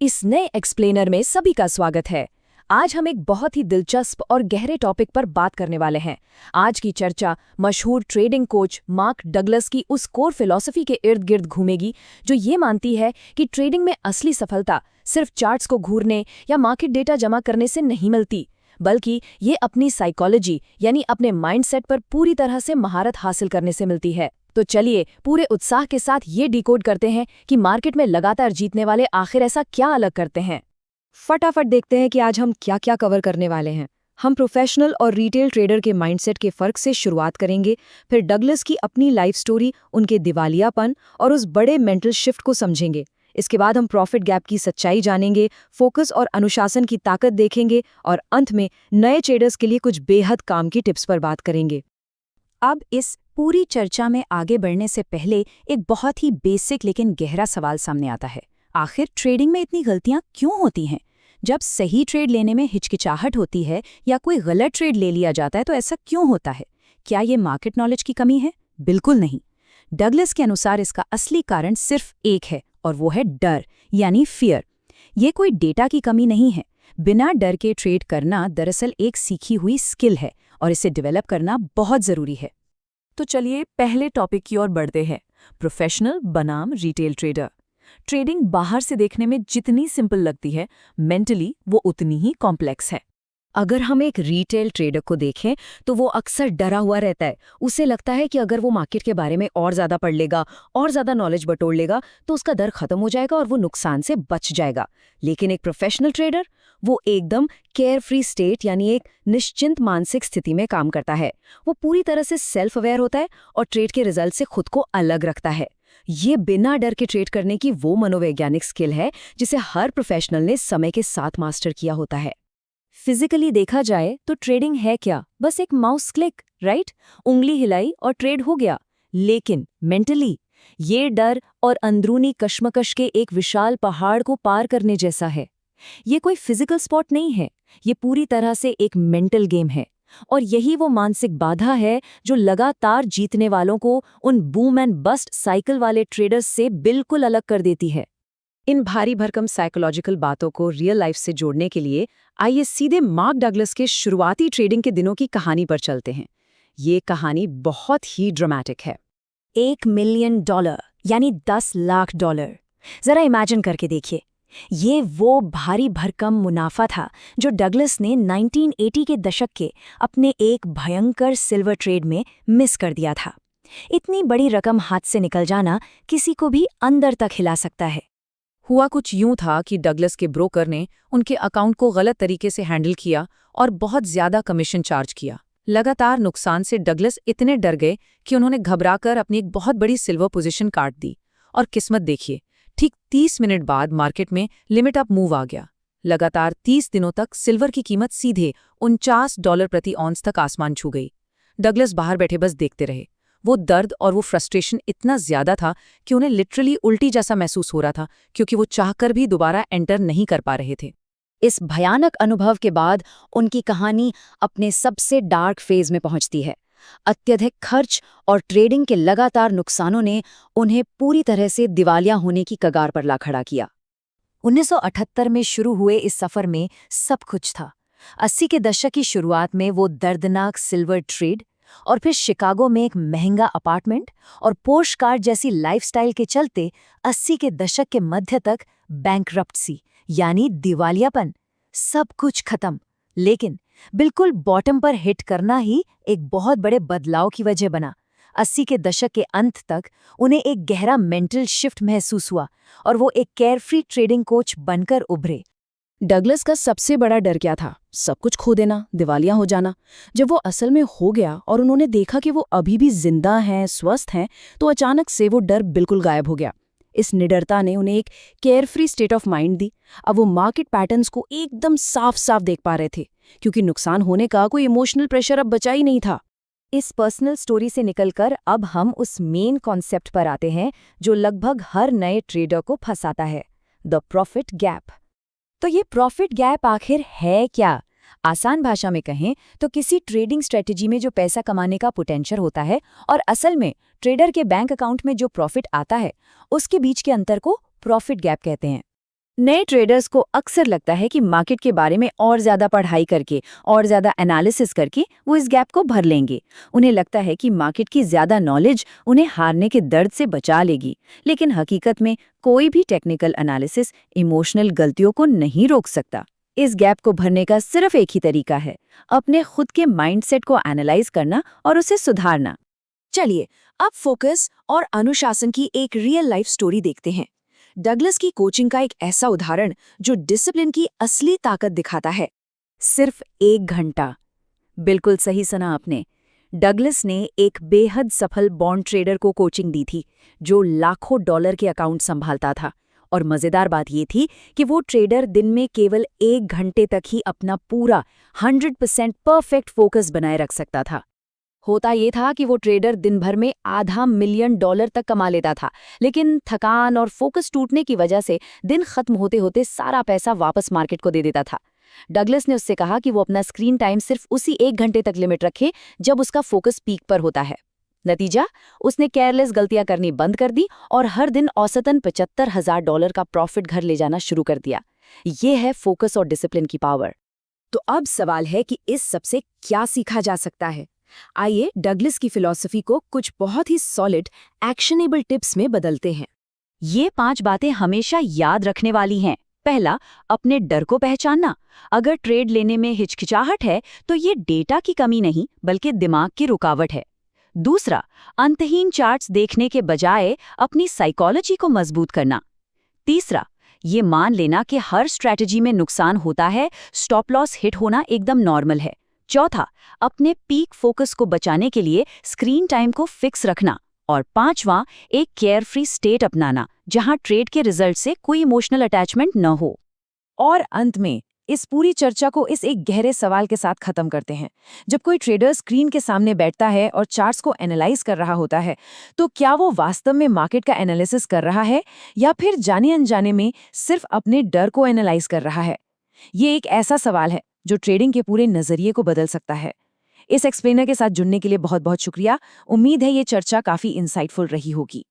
इस नए एक्सप्लेनर में सभी का स्वागत है। आज हम एक बहुत ही दिलचस्प और गहरे टॉपिक पर बात करने वाले हैं। आज की चर्चा मशहूर ट्रेडिंग कोच मार्क डगलस की उस कोर फिलॉसफी के इर्द गिर्द घूमेगी जो ये मानती है कि ट्रेडिंग में असली सफलता सिर्फ चार्ट्स को घूरने या मार्केट डेटा जमा करने से नहीं मिलती, बल्कि ये अपनी साइकोलॉजी यानी अपने माइंडसेट पर पूरी तरह से महारत हासिल करने से मिलती है। तो चलिए पूरे उत्साह के साथ ये डिकोड करते हैं कि मार्केट में लगातार जीतने वाले आखिर ऐसा क्या अलग करते हैं। फटाफट देखते हैं कि आज हम क्या क्या कवर करने वाले हैं। हम प्रोफेशनल और रिटेल ट्रेडर के माइंडसेट के फर्क से शुरुआत करेंगे, फिर डगलस की अपनी लाइफ स्टोरी, उनके दिवालियापन और उस बड़े मेंटल शिफ्ट को समझेंगे। इसके बाद हम प्रॉफिट गैप की सच्चाई जानेंगे, फोकस और अनुशासन की ताकत देखेंगे और अंत में नए ट्रेडर्स के लिए कुछ बेहद काम की टिप्स पर बात करेंगे। अब इस पूरी चर्चा में आगे बढ़ने से पहले एक बहुत ही बेसिक लेकिन गहरा सवाल सामने आता है। आखिर ट्रेडिंग में इतनी गलतियां क्यों होती हैं? जब सही ट्रेड लेने में हिचकिचाहट होती है या कोई गलत ट्रेड ले लिया जाता है तो ऐसा क्यों होता है? क्या ये मार्केट नॉलेज की कमी है? बिल्कुल नहीं। डगलस के अनुसार इसका असली कारण सिर्फ एक है और वो है डर, यानी फियर। ये कोई डेटा की कमी नहीं है। बिना डर के ट्रेड करना दरअसल एक सीखी हुई स्किल है और इसे डेवलप करना बहुत ज़रूरी है। तो चलिए पहले टॉपिक की ओर बढ़ते हैं, प्रोफेशनल बनाम रिटेल ट्रेडर। ट्रेडिंग बाहर से देखने में जितनी सिंपल लगती है, मेंटली वो उतनी ही कॉम्प्लेक्स है। अगर हम एक रिटेल ट्रेडर को देखें तो वो अक्सर डरा हुआ रहता है। उसे लगता है कि अगर वो मार्केट के बारे में और ज़्यादा पढ़ लेगा और ज़्यादा नॉलेज बटोर लेगा तो उसका डर खत्म हो जाएगा और वो नुकसान से बच जाएगा। लेकिन एक प्रोफेशनल ट्रेडर वो एकदम केयर फ्री स्टेट यानी एक निश्चिंत मानसिक स्थिति में काम करता है। वो पूरी तरह से सेल्फ अवेयर होता है और ट्रेड के रिजल्ट से खुद को अलग रखता है। ये बिना डर के ट्रेड करने की वो मनोवैज्ञानिक स्किल है जिसे हर प्रोफेशनल ने समय के साथ मास्टर किया होता है। फिजिकली देखा जाए तो ट्रेडिंग है क्या? बस एक माउस क्लिक, राइट? उंगली हिलाई और ट्रेड हो गया। लेकिन मेंटली ये डर और अंदरूनी कश्मकश के एक विशाल पहाड़ को पार करने जैसा है। ये कोई फिजिकल स्पॉट नहीं है, ये पूरी तरह से एक मेंटल गेम है। और यही वो मानसिक बाधा है जो लगातार जीतने वालों को उन बूम एंड बस्ट साइकिल वाले ट्रेडर्स से बिल्कुल अलग कर देती है। इन भारी भरकम साइकोलॉजिकल बातों को रियल लाइफ से जोड़ने के लिए आइए सीधे मार्क डगलस के शुरुआती ट्रेडिंग के दिनों की कहानी पर चलते हैं। ये कहानी बहुत ही ड्रामेटिक है। $1 मिलियन यानी $10 लाख। जरा इमेजिन करके देखिए, ये वो भारी भरकम मुनाफा था जो डगलस ने 1980 के दशक के अपने एक भयंकर सिल्वर ट्रेड में मिस कर दिया था। इतनी बड़ी रकम हाथ से निकल जाना किसी को भी अंदर तक हिला सकता है। हुआ कुछ यूं था कि डगलस के ब्रोकर ने उनके अकाउंट को गलत तरीके से हैंडल किया और बहुत ज्यादा कमीशन चार्ज किया। लगातार नुकसान से डगलस इतने डर गए कि उन्होंने घबराकर अपनी एक बहुत बड़ी सिल्वर पोजीशन काट दी। और किस्मत देखिए, ठीक 30 मिनट बाद मार्केट में लिमिट अप मूव आ गया। लगातार 30 दिनों तक सिल्वर की कीमत सीधे $49 प्रति ऑन्स तक आसमान छू गई। डगलस बाहर बैठे बस देखते रहे। वो दर्द और वो फ्रस्ट्रेशन इतना ज्यादा था कि उन्हें लिटरली उल्टी जैसा महसूस हो रहा था, क्योंकि वो चाहकर भी दोबारा एंटर नहीं कर पा रहे थे। इस भयानक अनुभव के बाद उनकी कहानी अपने सबसे डार्क फेज में पहुंचती है। अत्यधिक खर्च और ट्रेडिंग के लगातार नुकसानों ने उन्हें पूरी तरह से दिवालिया होने की कगार पर ला खड़ा किया। 1978 में शुरू हुए इस सफर में सब कुछ था। 80 के दशक की शुरुआत में वो दर्दनाक सिल्वर ट्रेड, और फिर शिकागो में एक महंगा अपार्टमेंट और पोर्श कार जैसी लाइफस्टाइल के चलते 80 के दशक के मध्य तक बैंकरप्सी यानी दिवालियापन। सब कुछ खत्म, लेकिन बिल्कुल बॉटम पर हिट करना ही एक बहुत बड़े बदलाव की वजह बना। 80 के दशक के अंत तक उन्हें एक गहरा मेंटल शिफ्ट महसूस हुआ और वो एक केयरफ्री ट्रेडिंग कोच बनकर उभरे। डगलस का सबसे बड़ा डर क्या था? सब कुछ खो देना, दिवालिया हो जाना। जब वो असल में हो गया और उन्होंने देखा कि वो अभी भी जिंदा हैं, स्वस्थ हैं, तो अचानक से वो डर बिल्कुल गायब हो गया। इस निडरता ने उन्हें एक केयरफ्री स्टेट ऑफ माइंड दी। अब वो मार्केट पैटर्न्स को एकदम साफ साफ देख पा रहे थे, क्योंकि नुकसान होने का कोई इमोशनल प्रेशर अब बचा ही नहीं था। इस पर्सनल स्टोरी से निकलकर अब हम उस मेन कॉन्सेप्ट पर आते हैं जो लगभग हर नए ट्रेडर को फंसाता है, द प्रॉफिट गैप। तो ये प्रॉफिट गैप आखिर है क्या? आसान भाषा में कहें तो किसी ट्रेडिंग स्ट्रेटेजी में जो पैसा कमाने का पोटेंशियल होता है और असल में ट्रेडर के बैंक अकाउंट में जो प्रॉफिट आता है, उसके बीच के अंतर को प्रॉफिट गैप कहते हैं। नए ट्रेडर्स को अक्सर लगता है कि मार्केट के बारे में और ज्यादा पढ़ाई करके और ज्यादा एनालिसिस करके वो इस गैप को भर लेंगे। उन्हें लगता है कि मार्केट की ज्यादा नॉलेज उन्हें हारने के दर्द से बचा लेगी, लेकिन हकीकत में कोई भी टेक्निकल एनालिसिस इमोशनल गलतियों को नहीं रोक सकता। इस गैप को भरने का सिर्फ एक ही तरीका है, अपने खुद के माइंडसेट को एनालाइज करना और उसे सुधारना। चलिए अब फोकस और अनुशासन की एक रियल लाइफ स्टोरी देखते हैं। डगलस की कोचिंग का एक ऐसा उदाहरण जो डिसिप्लिन की असली ताकत दिखाता है। सिर्फ 1 घंटा। बिल्कुल सही सुना आपने। डगलस ने एक बेहद सफल बॉन्ड ट्रेडर को कोचिंग दी थी, जो लाखों डॉलर के अकाउंट संभालता था। और मजेदार बात ये थी कि वो ट्रेडर दिन में केवल 1 घंटे तक ही अपना पूरा 100% परफेक्ट फोकस बनाए रख सकता था। होता ये था कि वो ट्रेडर दिन भर में $500 मिलियन तक कमा लेता था, लेकिन थकान और फोकस टूटने की वजह से दिन खत्म होते होते सारा पैसा वापस मार्केट को दे देता था। डगलस ने उससे कहा कि वो अपना स्क्रीन टाइम सिर्फ उसी 1 घंटे तक लिमिट रखे जब उसका फोकस पीक पर होता है। नतीजा, उसने केयरलेस गलतियां करनी बंद कर दी और हर दिन औसतन $75,000 का प्रॉफिट घर ले जाना शुरू कर दिया। ये है फोकस और डिसिप्लिन की पावर। तो अब सवाल है कि इस सबसे क्या सीखा जा सकता है। आइए डगलस की फिलॉसफी को कुछ बहुत ही सॉलिड एक्शनेबल टिप्स में बदलते हैं। ये 5 बातें हमेशा याद रखने वाली हैं। पहला, अपने डर को पहचानना। अगर ट्रेड लेने में हिचकिचाहट है तो ये डेटा की कमी नहीं बल्कि दिमाग की रुकावट है। दूसरा, अंतहीन चार्ट्स देखने के बजाय अपनी साइकोलॉजी को मजबूत करना। तीसरा, ये मान लेना कि हर स्ट्रैटेजी में नुकसान होता है, स्टॉप लॉस हिट होना एकदम नॉर्मल है। चौथा, अपने पीक फोकस को बचाने के लिए स्क्रीन टाइम को फिक्स रखना। और पांचवां, एक केयर फ्री स्टेट अपनाना जहां ट्रेड के रिजल्ट से कोई इमोशनल अटैचमेंट न हो। और अंत में इस पूरी चर्चा को इस एक गहरे सवाल के साथ खत्म करते हैं। जब कोई ट्रेडर स्क्रीन के सामने बैठता है और चार्ट्स को एनालाइज कर रहा होता है, तो क्या वो वास्तव में मार्केट का एनालिसिस कर रहा है या फिर जाने अनजाने में सिर्फ अपने डर को एनालाइज कर रहा है? ये एक ऐसा सवाल है जो ट्रेडिंग के पूरे नजरिए को बदल सकता है। इस एक्सप्लेनर के साथ जुड़ने के लिए बहुत बहुत शुक्रिया। उम्मीद है ये चर्चा काफी इंसाइटफुल रही होगी।